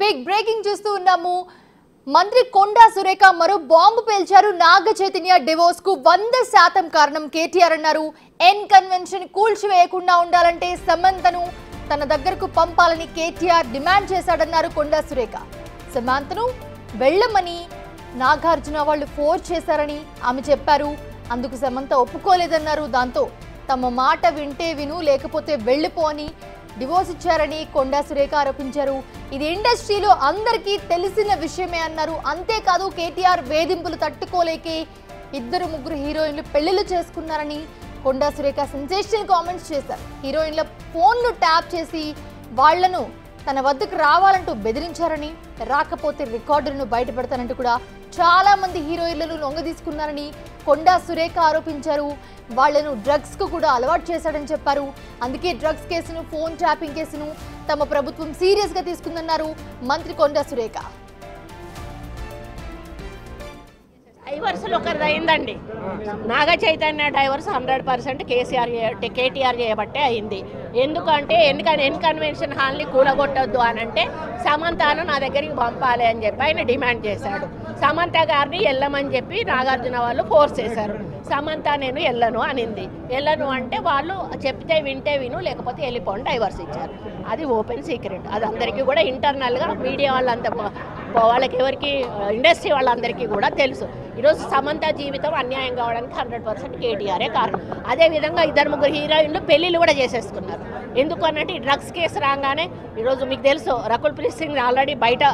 Big breaking చూస్తూ ఉన్నాము. మంత్రి కొండా సురేఖ మరో బాంబు పేల్చారు. నాగ చైతన్య డివోర్స్ కు 100% కారణం కేటీఆర్ అన్నారు. ఎన్ కన్వెన్షన్ కూల్చివేయకుండా ఉండాలంటే సమంతను తన దగ్గరకు పంపాలని కేటీఆర్ డిమాండ్ చేశాడన్నారు కొండా సురేఖ. సమంతను వెళ్ళమని నాగార్జున వాళ్ళు ఫోర్స్ చేశారని ఆమె చెప్పారు. అందుకు సమంత ఒప్పుకోలేదన్నారు. దాంతో తమ మాట వింటే విను లేకపోతే వెళ్ళిపో అని డివోర్స్ ఇచ్చారని కొండా సురేఖ ఆరోపించారు. ఇది ఇండస్ట్రీలో అందరికీ తెలిసిన విషయమే అన్నారు. అంతేకాదు కేటీఆర్ వేధింపులు తట్టుకోలేకే 2-3 హీరోయిన్లు పెళ్లిళ్ళు చేసుకున్నారని కొండా సురేఖ సెన్సేషనల్ కామెంట్స్ చేశారు. హీరోయిన్ల ఫోన్లు ట్యాప్ చేసి వాళ్లను తన వద్దకు రావాలంటూ బెదిరించారని, రాకపోతే రికార్డులను బయటపెడతానంటూ కూడా చాలా మంది హీరోయిన్లను లొంగదీసుకున్నారని కొండా సురేఖ ఆరోపించారు. వాళ్లను డ్రగ్స్ కు కూడా అలవాటు చేశాడని చెప్పారు. అందుకే డ్రగ్స్ కేసును, ఫోన్ ట్యాపింగ్ కేసును తమ ప్రభుత్వం సీరియస్ గా తీసుకుందన్నారు మంత్రి కొండా సురేఖ. డైవర్సులు ఒకరిది అయిందండి. నాగ చైతన్య డైవర్స్ 100% కేటీఆర్ చేయబట్టే అయింది. ఎందుకంటే ఎన్ కన్వెన్షన్ హాల్ని కూలగొట్టొద్దు అని అంటే సమంతను నా దగ్గరికి పంపాలి అని చెప్పి ఆయన డిమాండ్ చేశాడు. సమంత గారిని వెళ్ళమని చెప్పి నాగార్జున వాళ్ళు ఫోర్స్ చేశారు. సమంత నేను వెళ్ళను అనింది. వెళ్ళను అంటే వాళ్ళు చెప్తే వింటే విను లేకపోతే వెళ్ళిపోండి డైవర్స్ ఇచ్చారు. అది ఓపెన్ సీక్రెట్. అది అందరికీ కూడా ఇంటర్నల్గా మీడియా వాళ్ళంతా వాళ్ళకి ఎవరికి ఇండస్ట్రీ వాళ్ళందరికీ కూడా తెలుసు. ఈరోజు సమంత జీవితం అన్యాయం కావడానికి 100% కేటీఆరే కారణం. అదేవిధంగా 2-3 హీరోయిన్లు పెళ్ళిళ్ళు కూడా చేసేసుకున్నారు. ఎందుకు అన్నట్టు ఈ డ్రగ్స్ కేసు రాగానే ఈరోజు మీకు తెలుసు రకుల్ ప్రీత్ సింగ్ ఆల్రెడీ బయట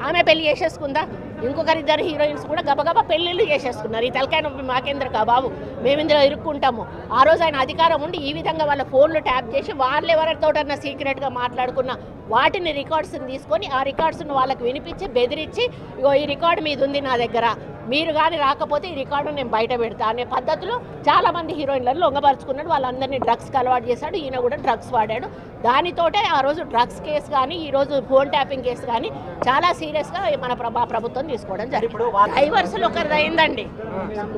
ఆమె పెళ్లి చేసేసుకుందా. ఇంకొకరిద్దరు హీరోయిన్స్ కూడా గబగబా పెళ్ళిళ్ళు చేసేసుకున్నారు. ఈ తలకాయ నొప్పి మాకేంద్ర బాబు, మేము ఇందులో ఇరుక్కుంటాము. ఆ రోజు ఆయన అధికారం ఉండి ఈ విధంగా వాళ్ళ ఫోన్లు ట్యాప్ చేసి వాళ్ళు ఎవరితోటన్నా సీక్రెట్గా మాట్లాడుకున్న వాటిని రికార్డ్స్ని తీసుకొని ఆ రికార్డ్స్ను వాళ్ళకి వినిపించి బెదిరించి, ఇగో ఈ రికార్డు మీద ఉంది నా దగ్గర, మీరు కానీ రాకపోతే ఈ రికార్డు నేను బయట పెడతా అనే పద్ధతిలో చాలామంది హీరోయిన్లను లొంగపరుచుకున్నాడు. వాళ్ళందరినీ డ్రగ్స్కి అలవాటు చేశాడు. ఈయన కూడా డ్రగ్స్ వాడాడు. దానితోటే ఆ రోజు డ్రగ్స్ కేసు కానీ ఈరోజు ఫోన్ ట్యాపింగ్ కేసు కానీ చాలా సీరియస్గా మన ప్రభుత్వం తీసుకోవడం జరిగింది. డైవర్సులు ఒకరిది అయిందండి.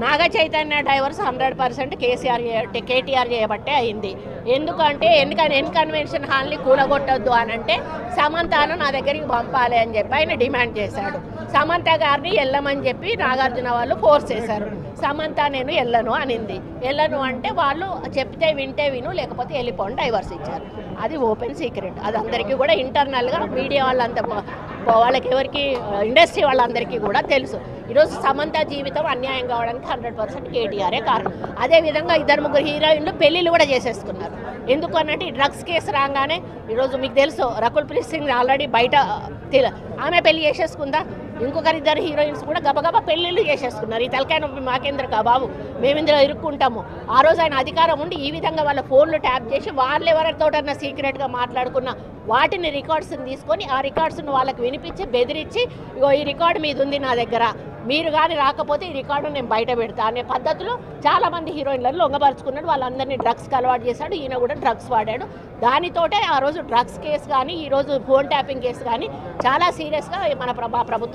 నాగ చైతన్య డైవర్స్ 100% కేటీఆర్ చేయబట్టే అయింది. ఎందుకంటే ఎన్ కన్వెన్షన్ హాల్ని కూలగొట్టొద్దు అని అంటే సమంతను నా దగ్గరికి పంపాలి అని చెప్పి ఆయన డిమాండ్ చేశాడు. సమంత గారిని వెళ్ళమని చెప్పి నాగార్జున వాళ్ళు ఫోర్స్ చేశారు. సమంత నేను వెళ్ళను అనింది. వెళ్ళను అంటే వాళ్ళు చెప్తే వింటే విను లేకపోతే వెళ్ళిపోండి డైవర్స్ ఇచ్చారు. అది ఓపెన్ సీక్రెట్. అది అందరికీ కూడా ఇంటర్నల్గా మీడియా వాళ్ళంతా వాళ్ళకి ఎవరికి ఇండస్ట్రీ వాళ్ళందరికీ కూడా తెలుసు. ఈరోజు సమంత జీవితం అన్యాయం కావడానికి 100% కేటీఆరే కారణం. అదేవిధంగా 2-3 హీరోయిన్లు పెళ్ళిళ్ళు కూడా చేసేసుకున్నారు. ఎందుకు అన్నట్టు ఈ డ్రగ్స్ కేసు రాగానే ఈరోజు మీకు తెలుసు రకుల్ ప్రీత్ సింగ్ ఆల్రెడీ బయట ఆమె పెళ్లి చేసేసుకుందా. ఇంకొకరిద్దరు హీరోయిన్స్ కూడా గబగబా పెళ్ళిళ్ళు చేసేసుకున్నారు. ఈ తలకాయ నొప్పి మాకేంద్ర బాబు, మేము ఇందులో ఇరుక్కుంటాము. ఆ రోజు ఆయన అధికారం ఉండి ఈ విధంగా వాళ్ళ ఫోన్లు ట్యాప్ చేసి వాళ్ళు ఎవరితోటన్నా సీక్రెట్గా మాట్లాడుకున్న వాటిని రికార్డ్స్ని తీసుకొని ఆ రికార్డ్స్ను వాళ్ళకి వినిపించి బెదిరించి, ఇగో ఈ రికార్డు మీద ఉంది నా దగ్గర, మీరు కానీ రాకపోతే ఈ రికార్డు నేను బయట పెడతా అనే పద్ధతిలో చాలామంది హీరోయిన్లను లొంగపరుచుకున్నాడు. వాళ్ళందరినీ డ్రగ్స్కి అలవాటు చేశాడు. ఈయన కూడా డ్రగ్స్ వాడాడు. దానితోటే ఆ రోజు డ్రగ్స్ కేసు కానీ ఈరోజు ఫోన్ ట్యాపింగ్ కేసు కానీ చాలా సీరియస్గా మన ప్రభుత్వం